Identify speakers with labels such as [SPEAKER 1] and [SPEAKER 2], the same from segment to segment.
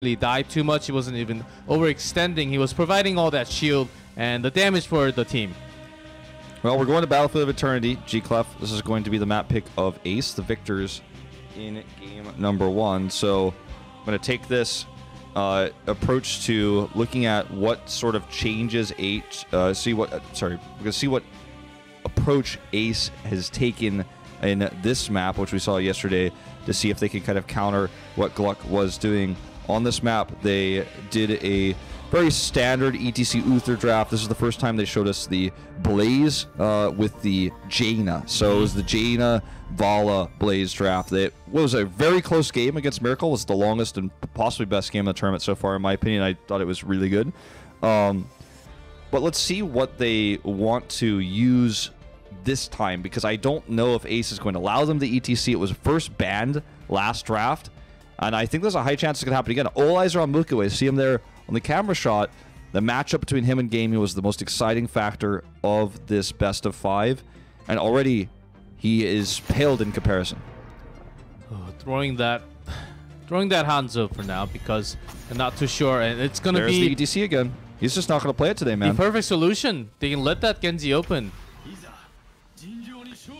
[SPEAKER 1] really dive too much. He wasn't even overextending. He was providing all that shield and the damage for the team.
[SPEAKER 2] Well, we're going to Battlefield of Eternity, GLuck. This is going to be the map pick of Ace, the victors in game number 1. So I'm going to take this approach to looking at what sort of changes we're going to see what approach Ace has taken in this map, which we saw yesterday, to see if they can kind of counter what GLuck was doing on this map. They did a very standard ETC Uther draft. This is the first time they showed us the Blaze with the Jaina. So it was the Jaina Vala Blaze draft. It was a very close game against Miracle. It was the longest and possibly best game of the tournament so far, in my opinion. I thought it was really good. But let's see what they want to use this time, because I don't know if Ace is going to allow them to ETC. It was first banned last draft, and I think there's a high chance it's going to happen again. All eyes are on Milky Way. See him there on the camera shot. The matchup between him and Gaming was the most exciting factor of this best of 5, and already he is paled in comparison.
[SPEAKER 1] Throwing that Hanzo for now, because I'm not too sure, and it's going to be
[SPEAKER 2] the ETC again. He's just not going to play it today, man.
[SPEAKER 1] The perfect solution. They can let that Genji open.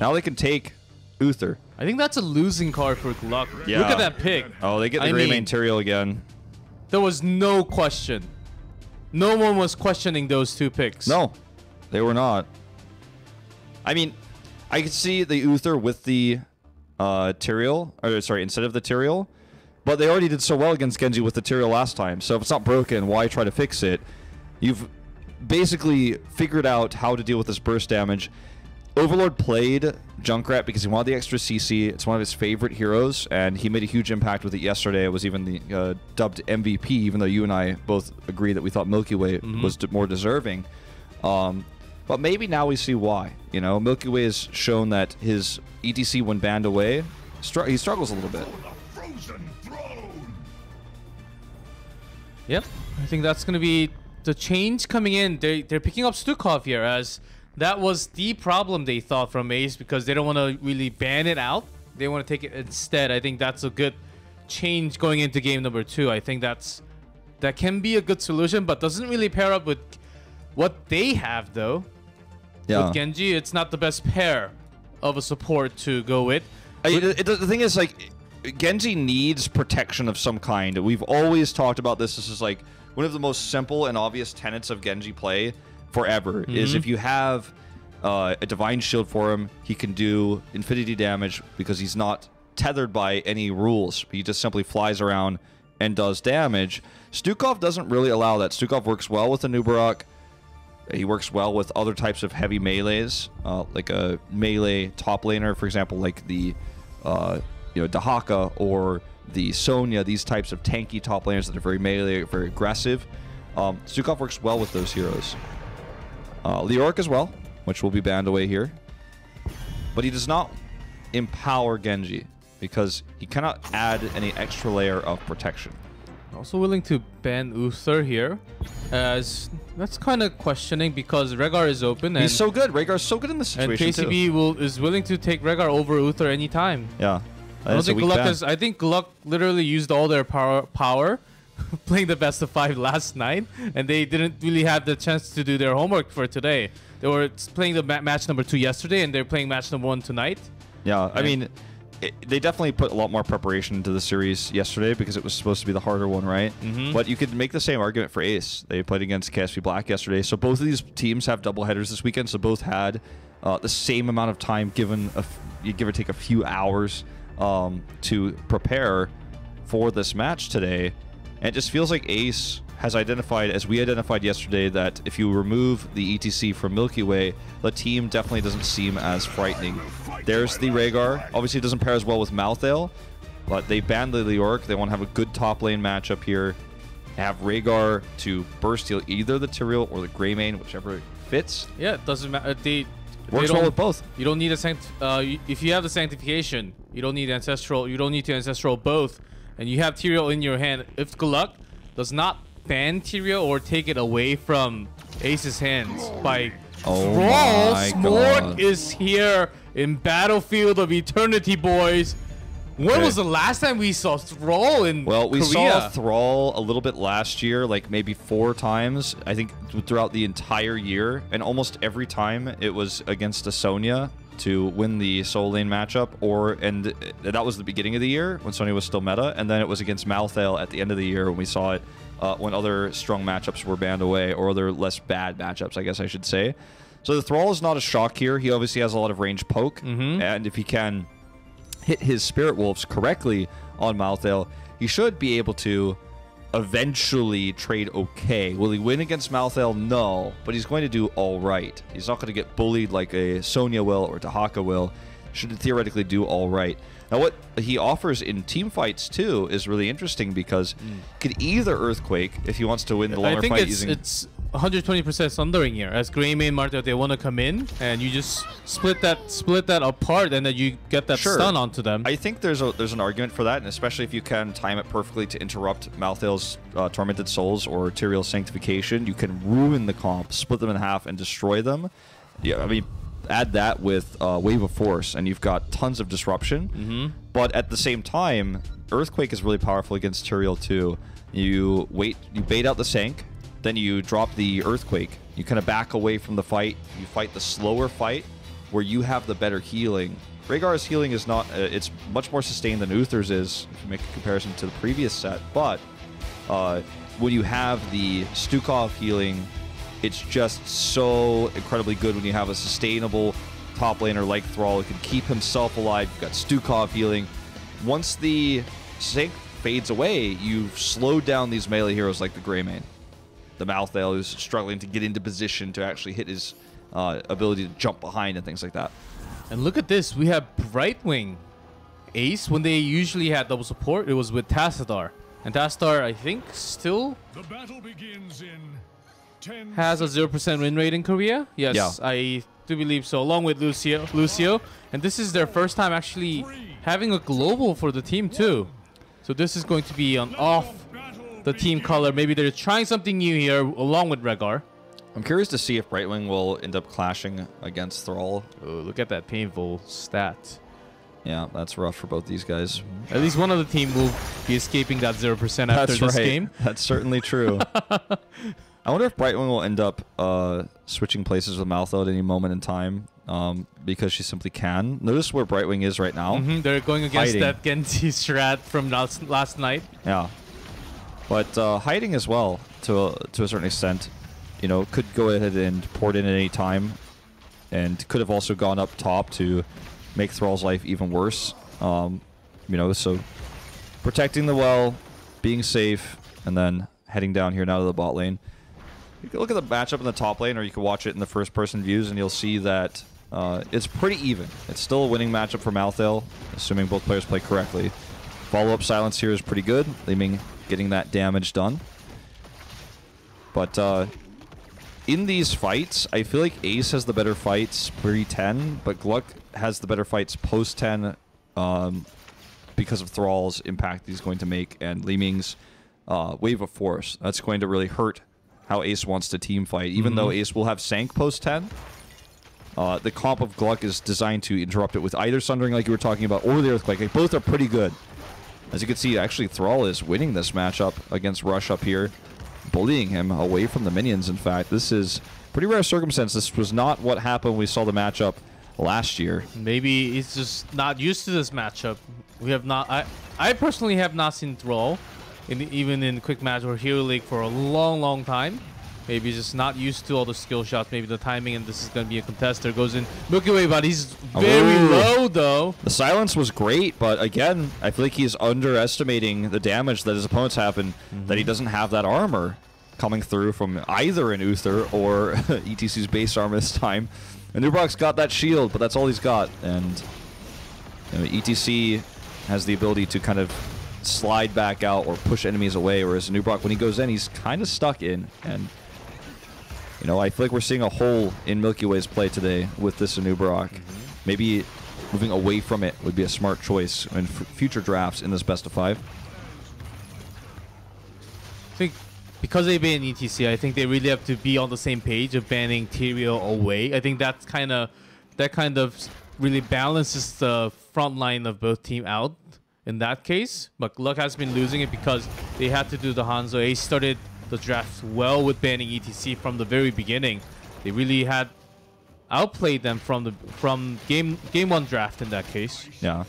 [SPEAKER 2] Now they can take Uther.
[SPEAKER 1] I think that's a losing card for GLuck.
[SPEAKER 2] Yeah.
[SPEAKER 1] Look at that pick.
[SPEAKER 2] Oh, they get the Grey Material again.
[SPEAKER 1] There was no question. No one was questioning those two picks.
[SPEAKER 2] No, they were not. I mean, I could see the Uther with the Tyrael, or sorry, instead of the Tyrael, but they already did so well against Genji with the Tyrael last time. So if it's not broken, why try to fix it? You've basically figured out how to deal with this burst damage. Overlord played Junkrat because he wanted the extra CC. It's one of his favorite heroes, and he made a huge impact with it yesterday. It was even the dubbed MVP, even though you and I both agree that we thought Milky Way was more deserving. But maybe now we see why. You know, Milky Way has shown that his ETC, when banned away, he struggles a little bit.
[SPEAKER 1] Yep, I think that's going to be the change coming in. They're picking up Stukov here, as that was the problem they thought from Ace, because they don't want to really ban it out. They want to take it instead. I think that's a good change going into game number 2. I think that can be a good solution, but doesn't really pair up with what they have, though.
[SPEAKER 2] Yeah.
[SPEAKER 1] With Genji, it's not the best pair of a support to go with.
[SPEAKER 2] The thing is, like, Genji needs protection of some kind. We've always talked about this. This is like one of the most simple and obvious tenets of Genji play forever, is if you have a Divine Shield for him, he can do infinity damage because he's not tethered by any rules. He just simply flies around and does damage. Stukov doesn't really allow that. Stukov works well with the Nubarak. He works well with other types of heavy melees, like a melee top laner, for example, like the Dahaka or the Sonya, these types of tanky top laners that are very melee, very aggressive. Stukov works well with those heroes. Leoric as well, which will be banned away here. But he does not empower Genji, because he cannot add any extra layer of protection.
[SPEAKER 1] Also willing to ban Uther here, as that's kind of questioning, because Rehgar is open. And
[SPEAKER 2] he's so good. Rehgar's so good in this situation,
[SPEAKER 1] and KCB is willing to take Rehgar over Uther anytime.
[SPEAKER 2] Yeah.
[SPEAKER 1] I think GLuck literally used all their power playing the best of 5 last night, and they didn't really have the chance to do their homework for today. They were playing the match number 2 yesterday, and they're playing match number 1 tonight.
[SPEAKER 2] Yeah, I mean, they definitely put a lot more preparation into the series yesterday, because it was supposed to be the harder one, right? But you could make the same argument for Ace. They played against KSP Black yesterday, so both of these teams have double headers this weekend, so both had the same amount of time, given you give or take a few hours to prepare for this match today. And it just feels like Ace has identified, as we identified yesterday, that if you remove the ETC from Milky Way, the team definitely doesn't seem as frightening. There's the Rehgar. Obviously, it doesn't pair as well with Malthael, but they banned the Leoric. They want to have a good top lane matchup here. Have Rehgar to burst heal either the Tyrael or the Greymane, whichever fits.
[SPEAKER 1] Yeah, it doesn't matter.
[SPEAKER 2] Works well with both.
[SPEAKER 1] You don't need if you have the Sanctification, you don't need Ancestral. You don't need to Ancestral both, and you have Tyrael in your hand. If GLuck does not ban Tyrael or take it away from Ace's hands by Thrall, Smorg is here in Battlefield of Eternity, boys. When was the last time we saw Thrall in
[SPEAKER 2] Well, we
[SPEAKER 1] Korea?
[SPEAKER 2] saw Thrall a little bit last year, like maybe 4 times, I think, throughout the entire year. And almost every time it was against a Sonya to win the solo lane matchup, and that was the beginning of the year when Sonya was still meta, and then it was against Malthael at the end of the year when we saw it when other strong matchups were banned away, or other less bad matchups, I guess I should say. So the Thrall is not a shock here. He obviously has a lot of range poke, and if he can hit his Spirit Wolves correctly on Malthael, he should be able to eventually trade okay. Will he win against Malthael? No, but he's going to do all right. He's not going to get bullied like a Sonya will or Tahaka will. Should theoretically do all right. Now, what he offers in team fights too is really interesting because he could either Earthquake if he wants to win the longer fight using.
[SPEAKER 1] It's 120% sundering here. As Greymane Marta, they want to come in, and you just split that apart, and then you get that stun onto them.
[SPEAKER 2] I think there's an argument for that, and especially if you can time it perfectly to interrupt Malthael's Tormented Souls or Tyrael's Sanctification, you can ruin the comp, split them in half, and destroy them. Yeah, I mean, add that with Wave of Force, and you've got tons of disruption. But at the same time, Earthquake is really powerful against Tyrael too. You bait out the Sank, then you drop the Earthquake. You kind of back away from the fight. You fight the slower fight where you have the better healing. Rhaegar's healing is not... it's much more sustained than Uther's is, if you make a comparison to the previous set. But when you have the Stukov healing, it's just so incredibly good when you have a sustainable top laner like Thrall who can keep himself alive. You've got Stukov healing. Once the Sank fades away, you've slowed down these melee heroes like the Greymane. The Malthael who's struggling to get into position to actually hit his ability to jump behind and things like that.
[SPEAKER 1] And look at this. We have Brightwing Ace. When they usually had double support, it was with Tassadar. And Tassadar, I think, still
[SPEAKER 3] The battle begins in 10
[SPEAKER 1] has a 0% win rate in Korea. Yes,
[SPEAKER 2] Yeah.
[SPEAKER 1] I do believe so, along with Lucio. And this is their first time actually having a global for the team, too. So this is going to be an off the team color. Maybe they're trying something new here along with Rhaegar.
[SPEAKER 2] I'm curious to see if Brightwing will end up clashing against Thrall.
[SPEAKER 1] Oh, look at that painful stat.
[SPEAKER 2] Yeah, that's rough for both these guys.
[SPEAKER 1] At least one of the team will be escaping that 0% after this game.
[SPEAKER 2] That's certainly true. I wonder if Brightwing will end up switching places with Malthael at any moment in time because she simply can. Notice where Brightwing is right now.
[SPEAKER 1] They're going against
[SPEAKER 2] Hiding.
[SPEAKER 1] that Genji strat from last night.
[SPEAKER 2] Yeah. But hiding as well, to a certain extent, you know, could go ahead and port in at any time, and could have also gone up top to make Thrall's life even worse. You know, so protecting the well, being safe, and then heading down here now to the bot lane. You can look at the matchup in the top lane, or you can watch it in the first-person views, and you'll see that it's pretty even. It's still a winning matchup for Malthael, assuming both players play correctly. Follow-up silence here is pretty good, leaving getting that damage done. But in these fights, I feel like Ace has the better fights pre-10, but GLuck has the better fights post-10 because of Thrall's impact he's going to make, and Li Ming's Wave of Force. That's going to really hurt how Ace wants to team fight. Even though Ace will have Sank post-10, the comp of GLuck is designed to interrupt it with either Sundering like you were talking about, or the Earthquake. Like, both are pretty good. As you can see, actually, Thrall is winning this matchup against Rush up here, bullying him away from the minions, in fact. This is pretty rare circumstance. This was not what happened when we saw the matchup last year.
[SPEAKER 1] Maybe he's just not used to this matchup. We have not... I personally have not seen Thrall, even in Quick Match or Hero League, for a long time. Maybe he's just not used to all the skill shots, maybe the timing, and this is going to be a contester. Goes in Milky Way, but he's very low, though.
[SPEAKER 2] The silence was great, but again, I feel like he's underestimating the damage that his opponents have, and that he doesn't have that armor coming through from either an Uther or ETC's base armor this time. And Nubrok's got that shield, but that's all he's got. And you know, ETC has the ability to kind of slide back out or push enemies away, whereas Nubrok, when he goes in, he's kind of stuck in. And you know, I feel like we're seeing a hole in Milky Way's play today with this Nubrok. Maybe moving away from it would be a smart choice in future drafts in this best of 5.
[SPEAKER 1] I think because they ban ETC, I think they really have to be on the same page of banning Tyrael away. I think that kind of really balances the front line of both team out. in that case. But GLuck has been losing it because they had to do the Hanzo. Ace started the draft well with banning ETC from the very beginning. They really had outplayed them from game 1 draft in that case.
[SPEAKER 2] Yeah.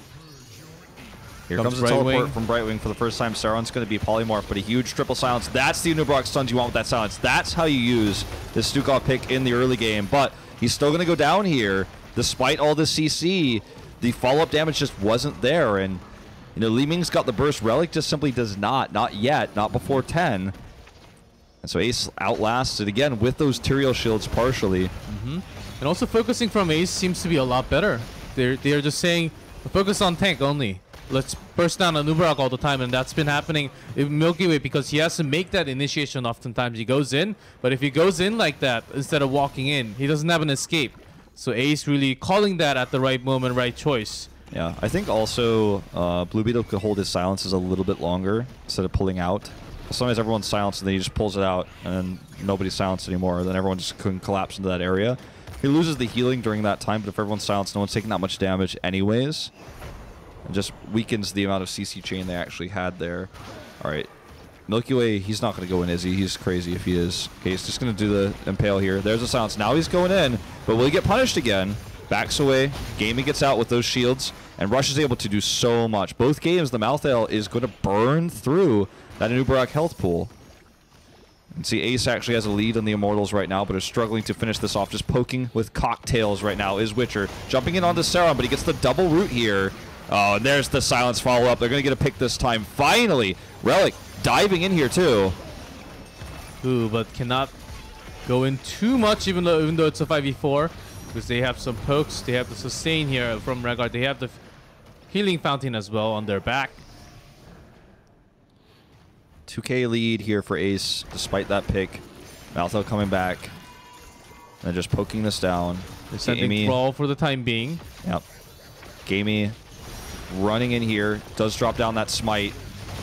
[SPEAKER 2] Here comes the teleport from Brightwing for the first time. Sauron's going to be polymorph, but a huge triple silence. That's the Anub'arak stuns you want with that silence. That's how you use this Stukov pick in the early game. But he's still going to go down here. Despite all the CC, the follow-up damage just wasn't there. And, you know, Li Ming's got the burst. Relic just simply does not. Not yet. Not before 10. And so Ace outlasted again with those Tyrael shields partially.
[SPEAKER 1] And also focusing from Ace seems to be a lot better. They're just saying, focus on tank only. Let's burst down Anub'arak all the time, and that's been happening in Milky Way because he has to make that initiation oftentimes. He goes in, but if he goes in like that instead of walking in, he doesn't have an escape. So Ace really calling that at the right moment, right choice.
[SPEAKER 2] Yeah, I think also Blue Beetle could hold his silences a little bit longer instead of pulling out. Sometimes everyone's silenced and then he just pulls it out and then nobody's silenced anymore. Then everyone just couldn't collapse into that area. He loses the healing during that time, but if everyone's silenced, no one's taking that much damage anyways. It just weakens the amount of CC chain they actually had there. All right. Milky Way, he's not going to go in, is he? He's crazy if he is. Okay, he's just going to do the Impale here. There's a silence. Now he's going in, but will he get punished again? Backs away. Gaming gets out with those shields, and Rush is able to do so much. Both games, the Malthael is going to burn through that Anub'arak health pool. And see, Ace actually has a lead on the Immortals right now, but is struggling to finish this off. Just poking with cocktails right now is Witcher. Jumping in onto Sauron, but he gets the double root here. Oh, and there's the silence follow-up. They're going to get a pick this time. Finally, Relic diving in here too.
[SPEAKER 1] Ooh, but cannot go in too much, even though it's a 5v4, because they have some pokes. They have the sustain here from Regard. They have the healing fountain as well on their back.
[SPEAKER 2] 2k lead here for Ace, despite that pick. Malthael coming back. And just poking this down.
[SPEAKER 1] They're sending Thrall for the time being.
[SPEAKER 2] Yep. Gamey running in here. Does drop down that smite.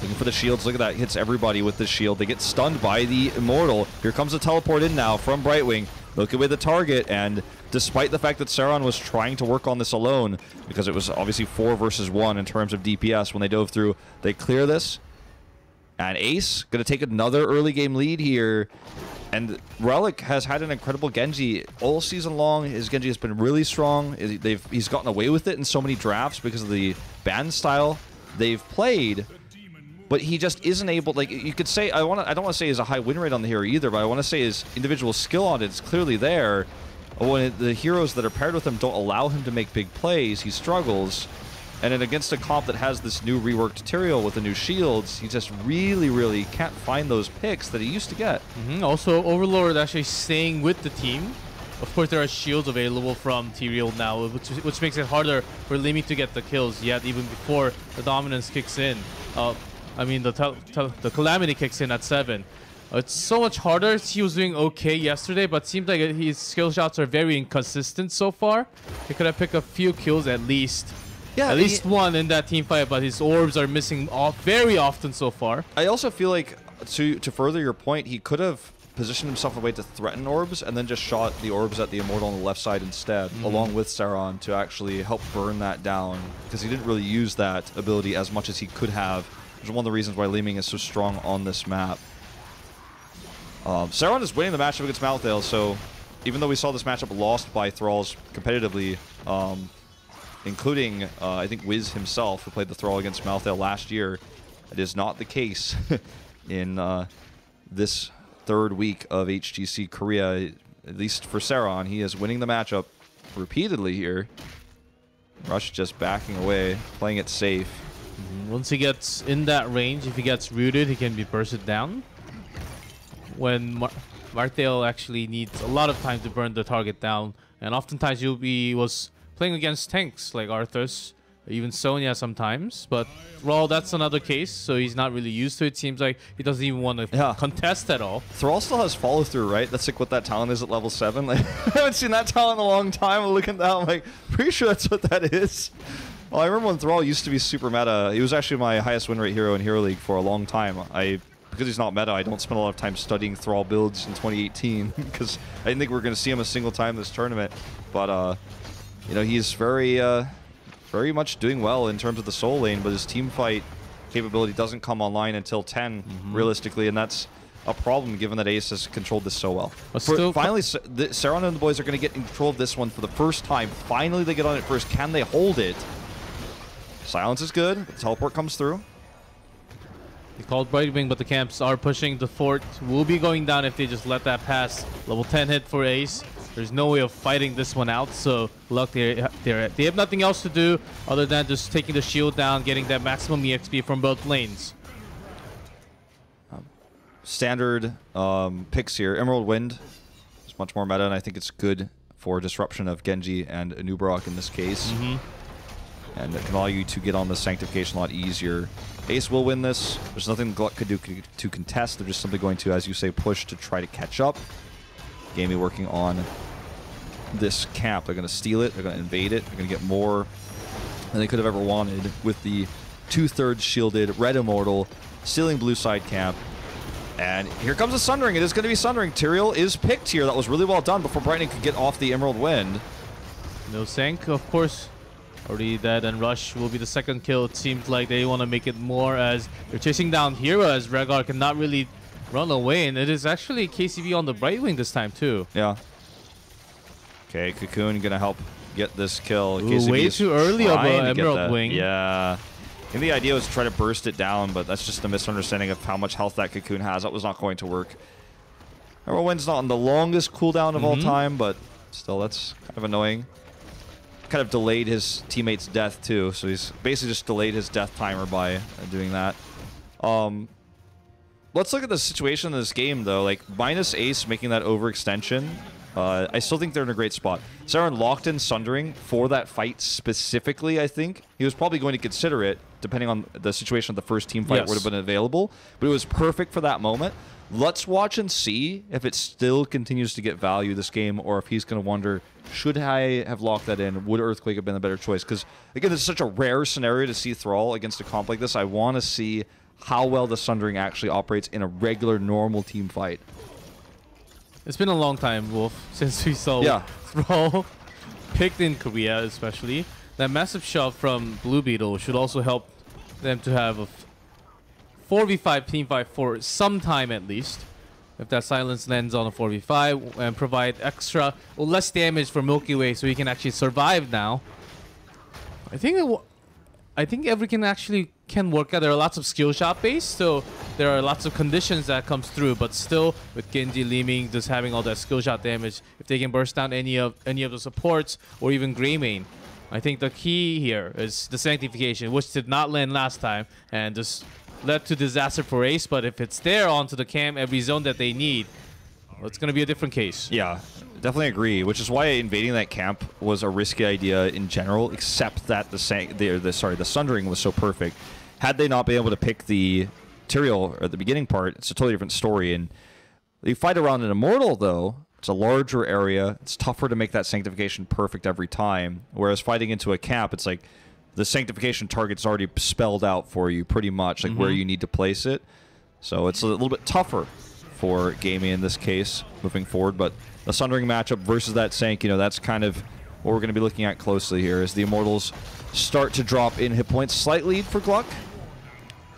[SPEAKER 2] Looking for the shields. Look at that. Hits everybody with the shield. They get stunned by the Immortal. Here comes the teleport in now from Brightwing. Look away the target. And despite the fact that Sauron was trying to work on this alone, because it was obviously 4 versus 1 in terms of DPS when they dove through, they clear this. And Ace going to take another early game lead here. And Relic has had an incredible Genji all season long. His Genji has been really strong. He's gotten away with it in so many drafts because of the ban style they've played. But he just isn't able, like, you could say, I don't want to say he's a high win rate on the hero either, but I want to say his individual skill on it is clearly there. When the heroes that are paired with him don't allow him to make big plays, he struggles. And then against a comp that has this new reworked Tyrael with the new shields, he just really, really can't find those picks that he used to get.
[SPEAKER 1] Also, Overlord actually staying with the team. Of course, there are shields available from Tyrael now, which makes it harder for Limmy to get the kills yet, even before the dominance kicks in. I mean, the Calamity kicks in at 7. It's so much harder. He was doing okay yesterday, but it seems like his skill shots are very inconsistent so far. He could have picked a few kills at least. Yeah, at least one in that team fight, but his orbs are missing very often so far.
[SPEAKER 2] I also feel like, to further your point, he could have positioned himself in a way to threaten orbs and then just shot the orbs at the Immortal on the left side instead, along with Sauron, to actually help burn that down, because he didn't really use that ability as much as he could have. Which is one of the reasons why Li Ming is so strong on this map. Sauron is winning the matchup against Malthael, so even though we saw this matchup lost by Thralls competitively, including, I think, Wiz himself, who played the Thrall against Malthael last year, it is not the case in this third week of HGC Korea, at least for Sauron. He is winning the matchup repeatedly here. Rush just backing away, playing it safe.
[SPEAKER 1] Once he gets in that range, if he gets rooted, he can be bursted down. When Malthael actually needs a lot of time to burn the target down, and oftentimes was playing against tanks like Arthas, even Sonya sometimes. But Thrall, that's another case, so he's not really used to it. Seems like he doesn't even want to contest at all.
[SPEAKER 2] Thrall still has follow through, right? That's like what that talent is at level 7. Like, I haven't seen that talent in a long time. I'm looking at that, I'm like, pretty sure that's what that is. Well, I remember when Thrall used to be super meta. He was actually my highest win rate hero in Hero League for a long time. Because he's not meta, I don't spend a lot of time studying Thrall builds in 2018 because I didn't think we were going to see him a single time this tournament. But you know, he's very very much doing well in terms of the soul lane, but his team fight capability doesn't come online until 10, realistically, and that's a problem given that Ace has controlled this so well. Finally, Saron and the boys are going to get in control of this one for the first time. Finally, they get on it first. Can they hold it? Silence is good. The teleport comes through.
[SPEAKER 1] They called Brightwing, but the camps are pushing. The fort will be going down if they just let that pass. Level 10 hit for Ace. There's no way of fighting this one out, so GLuck, they have nothing else to do other than just taking the shield down, getting that maximum EXP from both lanes.
[SPEAKER 2] Standard picks here. Emerald Wind is much more meta, and I think it's good for disruption of Genji and Anubarak in this case. And it can allow you to get on the Sanctification a lot easier. Ace will win this. There's nothing GLuck could do to contest. They're just simply going to, as you say, push to try to catch up. Gamey working on this camp. They're going to steal it. They're going to invade it. They're going to get more than they could have ever wanted with the 2/3 shielded Red Immortal stealing blue side camp. And here comes a Sundering. It is going to be Sundering. Tyrael is picked here. That was really well done before Brightwing could get off the Emerald Wind.
[SPEAKER 1] No Sank, of course. Already dead, and Rush will be the second kill. It seems like they want to make it more as they're chasing down Hero, as Rhaegar cannot really run away. And it is actually KCV on the Brightwing this time, too.
[SPEAKER 2] Yeah. Okay, Cocoon going to help get this kill.
[SPEAKER 1] Ooh, way too early of an Emerald Wing.
[SPEAKER 2] Yeah. And the idea was to try to burst it down, but that's just a misunderstanding of how much health that Cocoon has. That was not going to work. Emerald Wind's not on the longest cooldown of all time, but still, that's kind of annoying. Kind of delayed his teammate's death, too. So he's basically just delayed his death timer by doing that. Let's look at the situation in this game, though. Like, minus Ace making that overextension, I still think they're in a great spot. Saron locked in Sundering for that fight specifically, I think. He was probably going to consider it, depending on the situation of the first team fight would have been available. But it was perfect for that moment. Let's watch and see if it still continues to get value this game, or if he's going to wonder, should I have locked that in? Would Earthquake have been a better choice? Because, again, this is such a rare scenario to see Thrall against a comp like this. I want to see how well the Sundering actually operates in a regular, normal team fight.
[SPEAKER 1] It's been a long time, Wolf, since we saw Thrall picked in Korea, especially. That massive shove from Blue Beetle should also help them to have a 4v5 team fight for some time at least. If that silence lands on a 4v5 and provide extra or less damage for Milky Way, so he can actually survive now. I think everything actually can work out. There are lots of skill shot based, so there are lots of conditions that comes through. But still, with Genji, Li Ming just having all that skill shot damage, if they can burst down any of the supports or even Greymane, I think the key here is the Sanctification, which did not land last time and just led to disaster for Ace. But if it's there onto the camp, every zone that they need, well, it's going to be a different case.
[SPEAKER 2] Yeah, definitely agree, which is why invading that camp was a risky idea in general, except that the Sundering was so perfect. Had they not been able to pick the Tyrael at the beginning part, it's a totally different story. And you fight around an Immortal, though, it's a larger area. It's tougher to make that Sanctification perfect every time. Whereas fighting into a camp, it's like the Sanctification target's already spelled out for you pretty much, like where you need to place it. So it's a little bit tougher for Gamey in this case moving forward. But the Sundering matchup versus that Sank, you know, that's kind of what we're going to be looking at closely here as the Immortals start to drop in hit points. Slight lead for GLuck.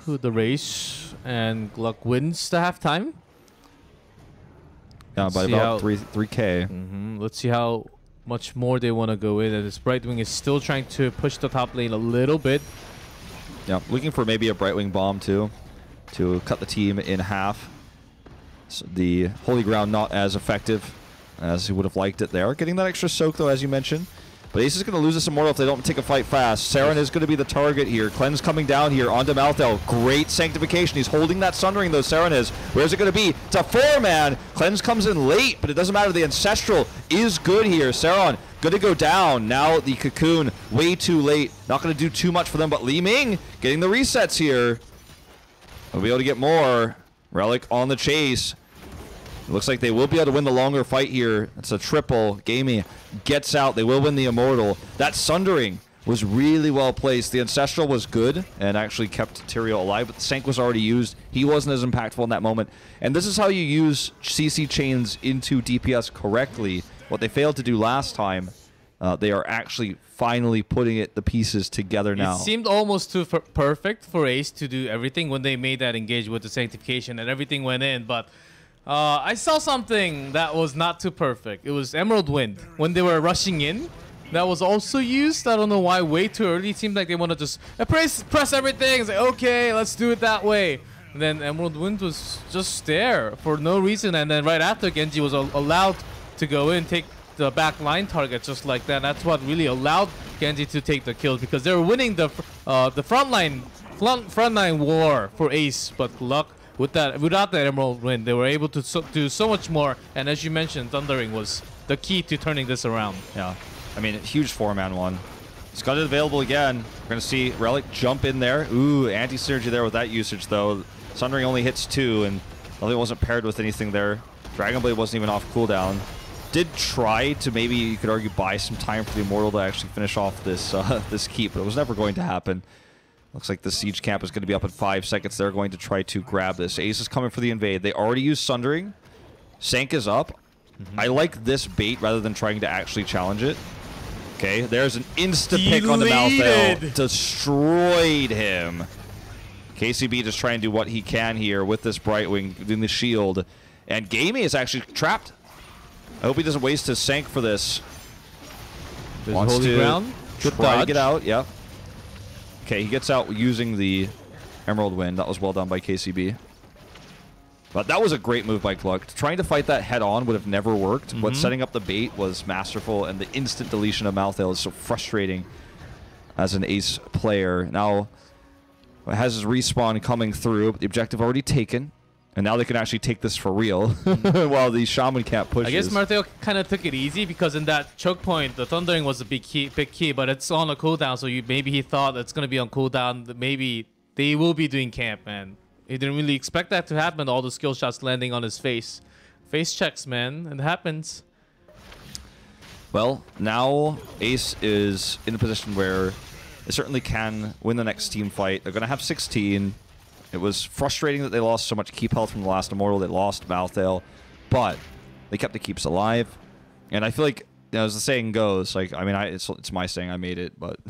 [SPEAKER 1] The race, and GLuck wins the halftime.
[SPEAKER 2] Yeah, by about 3K.
[SPEAKER 1] Let's see how much more they want to go in. And this Brightwing is still trying to push the top lane a little bit.
[SPEAKER 2] Yeah, looking for maybe a Brightwing bomb too, to cut the team in half. So the Holy Ground not as effective as he would have liked it there. Getting that extra soak though, as you mentioned. But Ace is going to lose this Immortal if they don't take a fight fast. Saron is going to be the target here. Cleanse coming down here onto Malthel. Great Sanctification. He's holding that Sundering though, Saron is. Where's it going to be? It's a 4-man. Cleanse comes in late, but it doesn't matter. The Ancestral is good here. Saron going to go down. Now the Cocoon way too late. Not going to do too much for them, but Li Ming getting the resets here. We'll be able to get more. Relic on the chase. It looks like they will be able to win the longer fight here. It's a triple. Gamey gets out. They will win the Immortal. That Sundering was really well placed. The Ancestral was good and actually kept Tyrael alive, but the Sank was already used. He wasn't as impactful in that moment. And this is how you use CC chains into DPS correctly. What they failed to do last time They are actually finally putting the pieces together now.
[SPEAKER 1] It seemed almost too perfect for Ace to do everything when they made that engage with the Sanctification and everything went in, but I saw something that was not too perfect. It was Emerald Wind. When they were rushing in, that was also used. I don't know why, way too early. It seemed like they want to just press everything. It's like, okay, let's do it that way. And then Emerald Wind was just there for no reason. And then right after, Genji was allowed to go in, take the back line target just like that. That's what really allowed Genji to take the kills, because they were winning the front line war for Ace. But GLuck, without that Emerald Wind, they were able to do so much more. And as you mentioned, Thundering was the key to turning this around.
[SPEAKER 2] Yeah. I mean, huge 4-man one. He's got it available again. We're going to see Relic jump in there. Ooh, anti-synergy there with that usage, though. Sundering only hits 2, and nothing wasn't paired with anything there. Dragon Blade wasn't even off cooldown. Did try to, maybe you could argue, buy some time for the Immortal to actually finish off this this keep, but it was never going to happen. Looks like the Siege Camp is going to be up in 5 seconds. They're going to try to grab this. Ace is coming for the invade. They already used Sundering. Sank is up. I like this bait rather than trying to actually challenge it. Okay, there's an insta-pick on the Malthael. Destroyed him. KCB just trying to do what he can here with this Brightwing, doing the shield. And Gamey is actually trapped. I hope he doesn't waste his Sank for this. Wants
[SPEAKER 1] Holy
[SPEAKER 2] to
[SPEAKER 1] Ground.
[SPEAKER 2] try to get out, yep. Okay, he gets out using the Emerald Wind. That was well done by KCB. But that was a great move by GLuck. Trying to fight that head-on would have never worked, but setting up the bait was masterful, and the instant deletion of Malthael is so frustrating as an Ace player. Now, has his respawn coming through, the objective already taken, and now they can actually take this for real while the Shaman Camp pushes.
[SPEAKER 1] I guess Malthael kind of took it easy, because in that choke point, the Thundering was a big key, but it's on a cooldown, so maybe he thought it's going to be on cooldown, that maybe they will be doing camp, man. He didn't really expect that to happen, all the skill shots landing on his face. Face checks, man. It happens.
[SPEAKER 2] Well, now Ace is in a position where they certainly can win the next team fight. They're going to have 16. It was frustrating that they lost so much keep health from the last Immortal. They lost Malthael, but they kept the keeps alive. And I feel like, you know, as the saying goes, like, I mean, it's my saying, I made it, but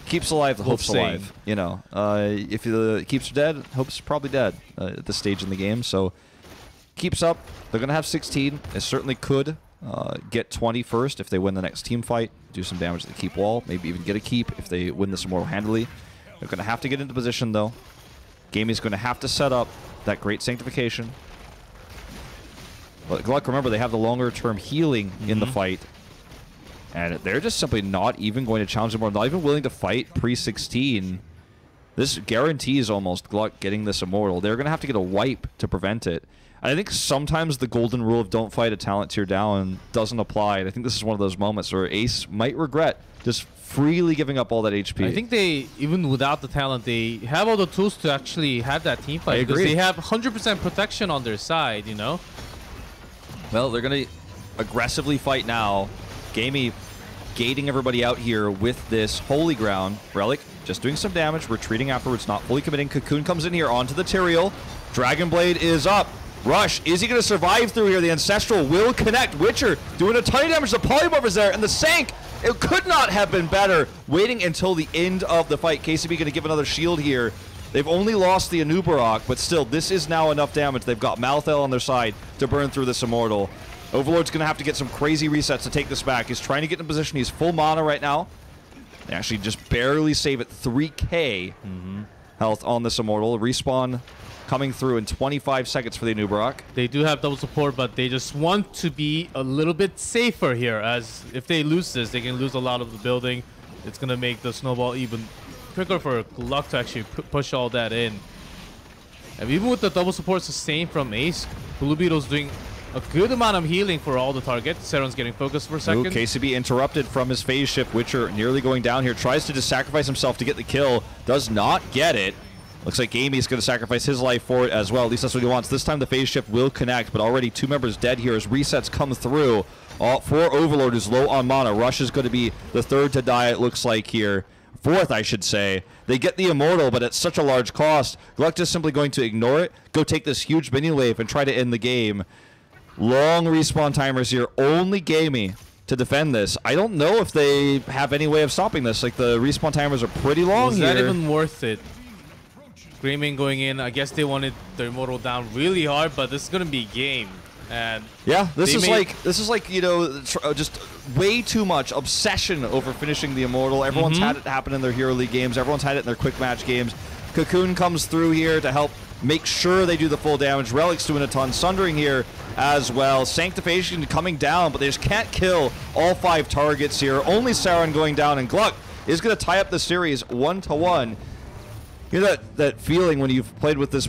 [SPEAKER 2] keeps alive, the hope's alive. You know, if the keeps are dead, hope's probably dead at this stage in the game. So keeps up. They're going to have 16. They certainly could get 20 first if they win the next team fight, do some damage to the keep wall, maybe even get a keep if they win this Immortal handily. They're going to have to get into position, though. Gamey's going to have to set up that great Sanctification. But GLuck, remember, they have the longer-term healing in the fight. And they're just simply not even going to challenge them, or not even willing to fight pre-16. This guarantees almost GLuck getting this Immortal. They're going to have to get a wipe to prevent it. And I think sometimes the golden rule of don't fight a talent tier down doesn't apply. And I think this is one of those moments where Ace might regret just freely giving up all that HP.
[SPEAKER 1] I think they, even without the talent, they have all the tools to actually have that team fight. Because they have 100% protection on their side, you know?
[SPEAKER 2] Well, they're going to aggressively fight now. Gamey gating everybody out here with this Holy Ground. Relic just doing some damage, retreating afterwards, not fully committing. Cocoon comes in here onto the Tyrael. Dragon Blade is up. Rush, is he going to survive through here? The Ancestral will connect. Witcher doing a ton of damage. The Polymorph is there, and the Sank, it could not have been better. Waiting until the end of the fight. KCB going to give another shield here. They've only lost the Anubarak, but still, this is now enough damage. They've got Malthael on their side to burn through this Immortal. Overlord's going to have to get some crazy resets to take this back. He's trying to get in position. He's full mana right now. They actually just barely save it. 3k health on this Immortal. Respawn coming through in 25 seconds for the Anubarak.
[SPEAKER 1] They do have double support, but they just want to be a little bit safer here, as if they lose this, they can lose a lot of the building. It's going to make the snowball even quicker for GLuck to actually push all that in. And even with the double support sustained from Ace, Blue Beetle's doing a good amount of healing for all the targets. Seron's getting focused for a second.
[SPEAKER 2] Ooh, KCB interrupted from his phase shift. Witcher nearly going down here. Tries to just sacrifice himself to get the kill. Does not get it. Looks like Gamey's going to sacrifice his life for it as well. At least that's what he wants. This time the phase shift will connect, but already 2 members dead here as resets come through. For Overlord, who's low on mana. Rush is going to be the 3rd to die, it looks like here. 4th, I should say. They get the Immortal, but at such a large cost. GLuck just simply going to ignore it, go take this huge minion wave, and try to end the game. Long respawn timers here. Only Gamey to defend this. I don't know if they have any way of stopping this. Like, the respawn timers are pretty long
[SPEAKER 1] Is
[SPEAKER 2] here.
[SPEAKER 1] that even worth it? Greymane going in. I guess they wanted their Immortal down really hard, but this is gonna be game. And
[SPEAKER 2] yeah, this is like you know, just way too much obsession over finishing the Immortal. Everyone's had it happen in their Hero League games. Everyone's had it in their quick match games. Cocoon comes through here to help make sure they do the full damage. Relic's doing a ton. Sundering here as well. Sanctification coming down, but they just can't kill all 5 targets here. Only Sauron going down, and GLuck is going to tie up the series 1-1. You know that feeling when you've played with this